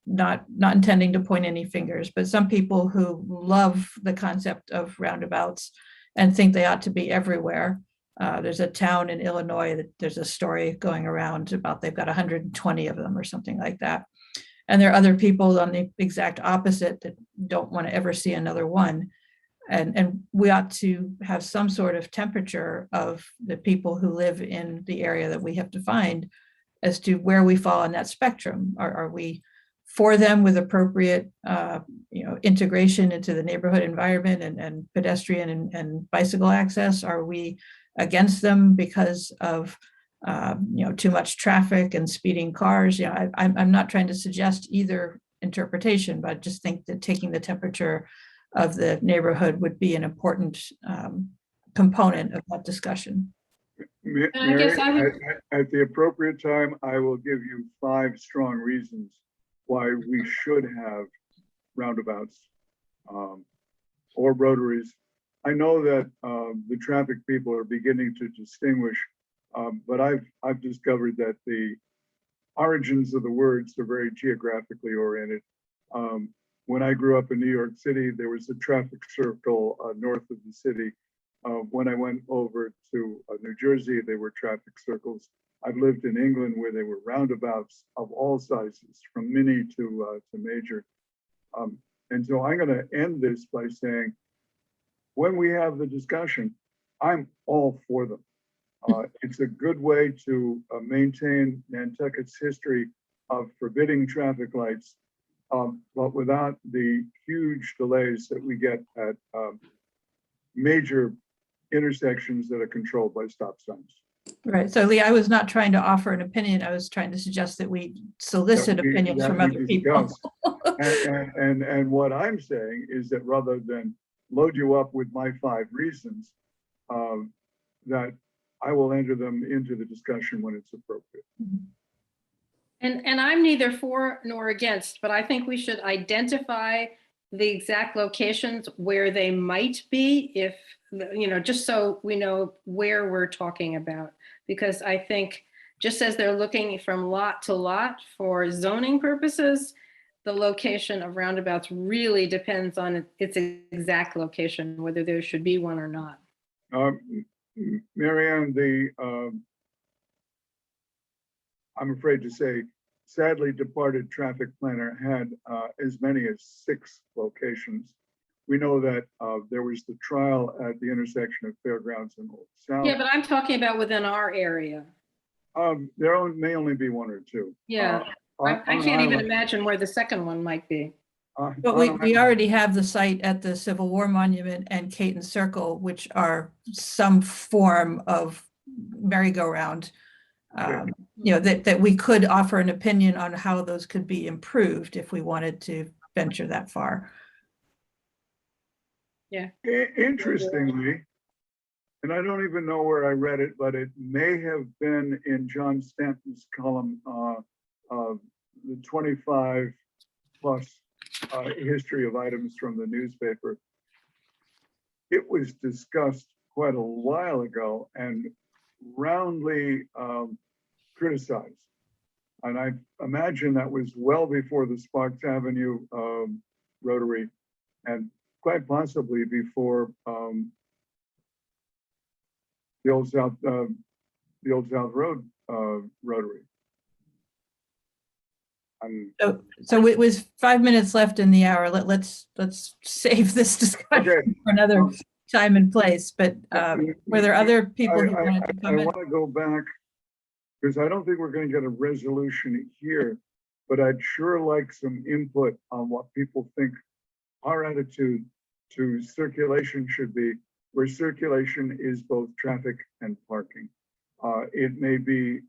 not intending to point any fingers, but some people who love the concept of roundabouts and think they ought to be everywhere. There's a town in Illinois that there's a story going around about they've got 120 of them or something like that. And there are other people on the exact opposite that don't want to ever see another one. And we ought to have some sort of temperature of the people who live in the area that we have defined as to where we fall on that spectrum. Are we for them with appropriate integration into the neighborhood environment and pedestrian and bicycle access? Are we against them because of too much traffic and speeding cars? I'm not trying to suggest either interpretation, but I just think that taking the temperature of the neighborhood would be an important component of that discussion. I guess I would- At the appropriate time, I will give you 5 strong reasons why we should have roundabouts or rotaries. I know that the traffic people are beginning to distinguish, but I've discovered that the origins of the words are very geographically oriented. When I grew up in New York City, there was a traffic circle north of the city. When I went over to New Jersey, there were traffic circles. I've lived in England where there were roundabouts of all sizes, from mini to major. And so I'm going to end this by saying, when we have the discussion, I'm all for them. It's a good way to maintain Nantucket's history of forbidding traffic lights, but without the huge delays that we get at major intersections that are controlled by stop signs. Right. So Lee, I was not trying to offer an opinion. I was trying to suggest that we solicit opinions from other people. And what I'm saying is that rather than load you up with my 5 reasons, that I will enter them into the discussion when it's appropriate. And I'm neither for nor against, but I think we should identify the exact locations where they might be, if, just so we know where we're talking about. Because I think just as they're looking from lot to lot for zoning purposes, the location of roundabouts really depends on its exact location, whether there should be one or not. Marianne, I'm afraid to say, sadly departed traffic planner had as many as 6 locations. We know that there was the trial at the intersection of Fairgrounds and Old South. Yeah, but I'm talking about within our area. There may only be 1 or 2. Yeah, I can't even imagine where the second one might be. But we already have the site at the Civil War Monument and Caton Circle, which are some form of merry-go-round. That we could offer an opinion on how those could be improved if we wanted to venture that far. Yeah. Interestingly, and I don't even know where I read it, but it may have been in John Stanton's column, the 25 plus history of items from the newspaper. It was discussed quite a while ago and roundly criticized. And I imagine that was well before the Sparks Avenue Rotary, and quite possibly before the Old South Road Rotary. So with 5 minutes left in the hour, let's save this discussion Okay. for another time and place. But were there other people who wanted to I comment? want to go back, because I don't think we're going to get a resolution here, but I'd sure like some input on what people think our attitude to circulation should be, where circulation is both traffic and parking. It may be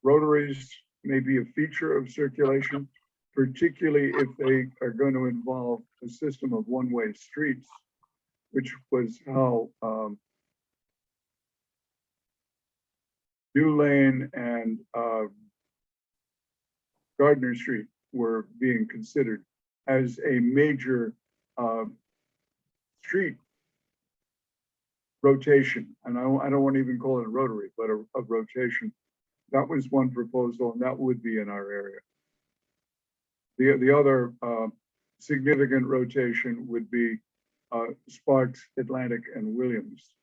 rotaries may be a feature of circulation, particularly if they are going to involve a system of one-way streets, which was how New Lane and Gardner Street were being considered as a major street rotation. And I don't want to even call it a rotary, but a rotation. That was one proposal, and that would be in our area. The other significant rotation would be Sparks, Atlantic, and Williams.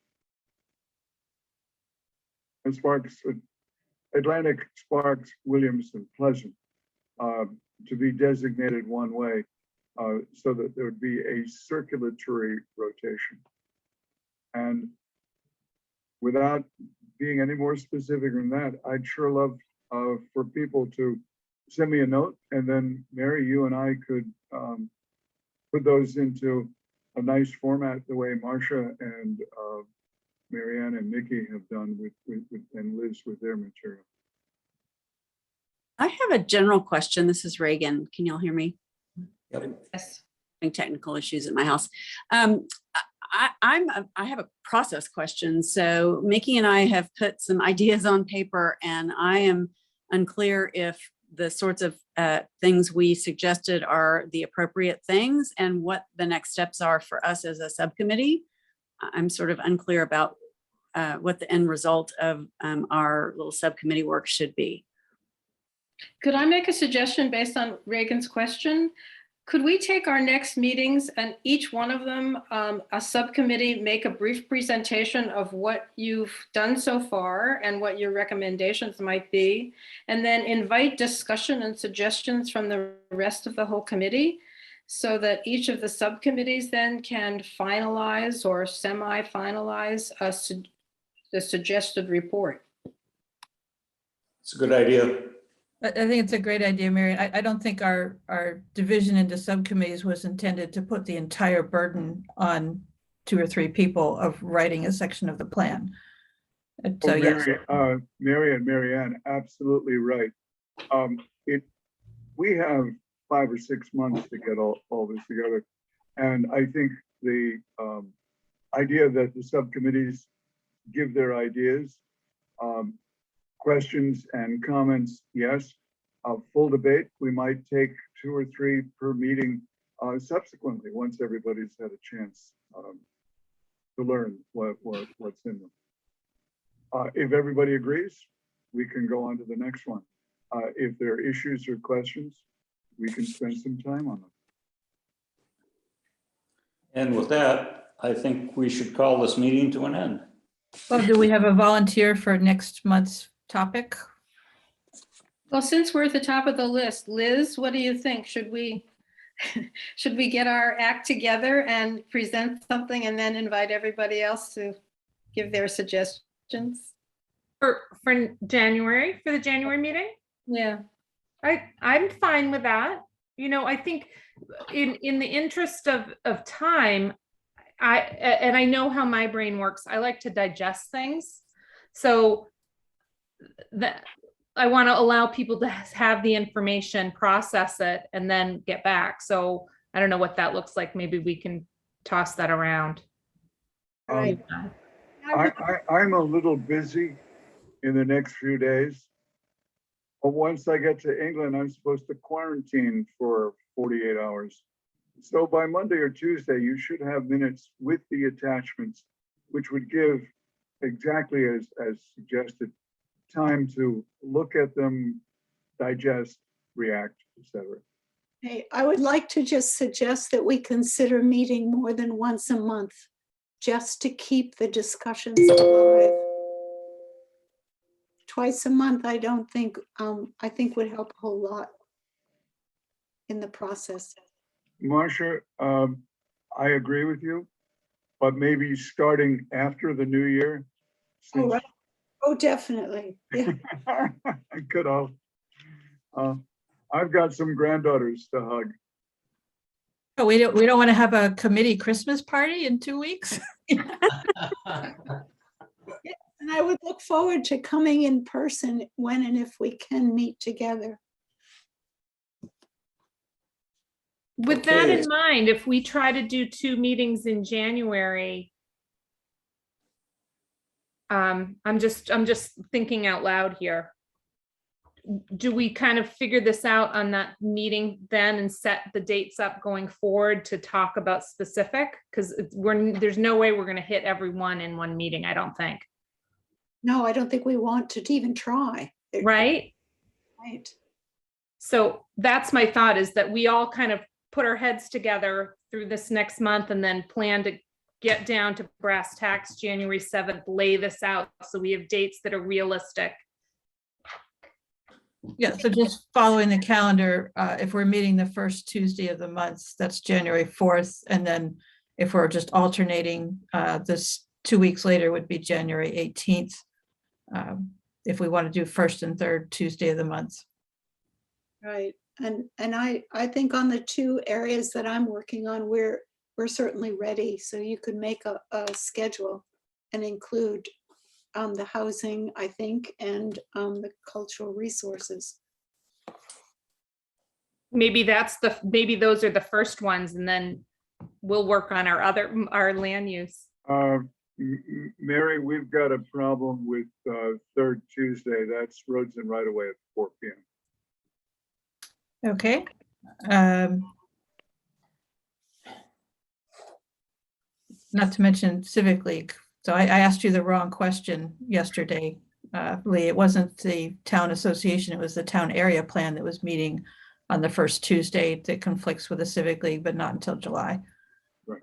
And Sparks, Atlantic, Sparks, Williams, and Pleasant to be designated one way, so that there would be a circulatory rotation. And without being any more specific than that, I'd sure love for people to send me a note, and then Mary, you and I could put those into a nice format the way Marcia and Marianne and Nikki have done with and Liz with their material. I have a general question. This is Reagan. Can y'all hear me? Yes. Having technical issues at my house. I have a process question. So Mickey and I have put some ideas on paper, and I am unclear if the sorts of things we suggested are the appropriate things and what the next steps are for us as a subcommittee. I'm sort of unclear about what the end result of our little subcommittee work should be. Could I make a suggestion based on Reagan's question? Could we take our next meetings and each one of them, a subcommittee, make a brief presentation of what you've done so far and what your recommendations might be, and then invite discussion and suggestions from the rest of the whole committee, so that each of the subcommittees then can finalize or semi-finalize the suggested report? It's a good idea. I think it's a great idea, Mary. I don't think our division into subcommittees was intended to put the entire burden on 2 or 3 people of writing a section of the plan. So yes. Mary and Marianne, absolutely right. We have 5 or 6 months to get all this together. And I think the idea that the subcommittees give their ideas, questions and comments, yes. Full debate, we might take 2 or 3 per meeting subsequently, once everybody's had a chance to learn what's in them. If everybody agrees, we can go on to the next one. If there are issues or questions, we can spend some time on them. And with that, I think we should call this meeting to an end. Well, do we have a volunteer for next month's topic? Well, since we're at the top of the list, Liz, what do you think? Should we get our act together and present something and then invite everybody else to give their suggestions? For January, for the January meeting? Yeah. I'm fine with that. You know, I think in the interest of time, I know how my brain works. I like to digest things. So that I want to allow people to have the information, process it, and then get back. So I don't know what that looks like. Maybe we can toss that around. Right. I'm a little busy in the next few days. But once I get to England, I'm supposed to quarantine for 48 hours. So by Monday or Tuesday, you should have minutes with the attachments, which would give exactly as suggested, time to look at them, digest, react, etc. Hey, I would like to just suggest that we consider meeting more than once a month, just to keep the discussions alive. Twice a month, I don't think, I think would help a whole lot in the process. Marcia, I agree with you, but maybe starting after the new year. Oh, since- right. Oh, definitely. Yeah. I could have. I've got some granddaughters to hug. Oh, we don't want to have a committee Christmas party in 2 weeks? And I would look forward to coming in person when and if we can meet together. With that Okay. in mind, if we try to do 2 meetings in January, I'm just thinking out loud here. Do we kind of figure this out on that meeting then and set the dates up going forward to talk about specific? Because there's no way we're going to hit everyone in one meeting, I don't think. No, I don't think we want to even try. Right? Right. So that's my thought, is that we all kind of put our heads together through this next month and then plan to get down to brass tacks January 7th, lay this out so we have dates that are realistic. Yeah, so just following the calendar, if we're meeting the first Tuesday of the month, that's January 4th. And then if we're just alternating, this 2 weeks later would be January 18th. If we want to do first and third Tuesday of the month. Right. And I think on the 2 areas that I'm working on, we're certainly ready. So you could make a schedule and include the housing, I think, and the cultural resources. Maybe those are the first ones, and then we'll work on our land use. Mary, we've got a problem with third Tuesday. That's roads and right away at 4 p.m. Okay. Not to mention Civic League. So I asked you the wrong question yesterday, Lee. It wasn't the town association, it was the town area plan that was meeting on the first Tuesday that conflicts with the Civic League, but not until July. Right.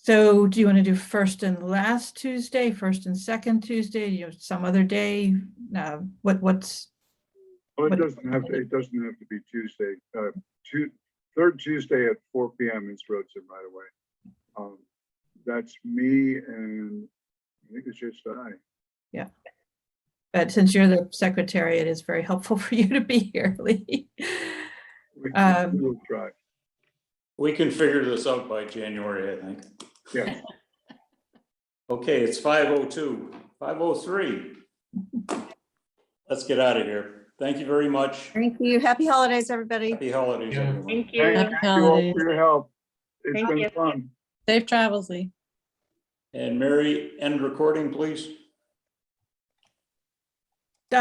So do you want to do first and last Tuesday, first and second Tuesday, some other day? What's? Well, What- it doesn't have to be Tuesday. Third Tuesday at 4 p.m. is roads and right away. That's me, and I think it's just I. Yeah. But since you're the secretary, it is very helpful for you to be here, Lee. We Um, will try. We can figure this out by January, I think. Yeah. Okay, it's 5:02, 5:03. Let's get out of here. Thank you very much. Thank you. Happy holidays, everybody. Happy holidays, Yeah. everyone. Thank you. Thank you all for your help. It's Thank been you. fun. Safe travels, Lee. And Mary, end recording, please.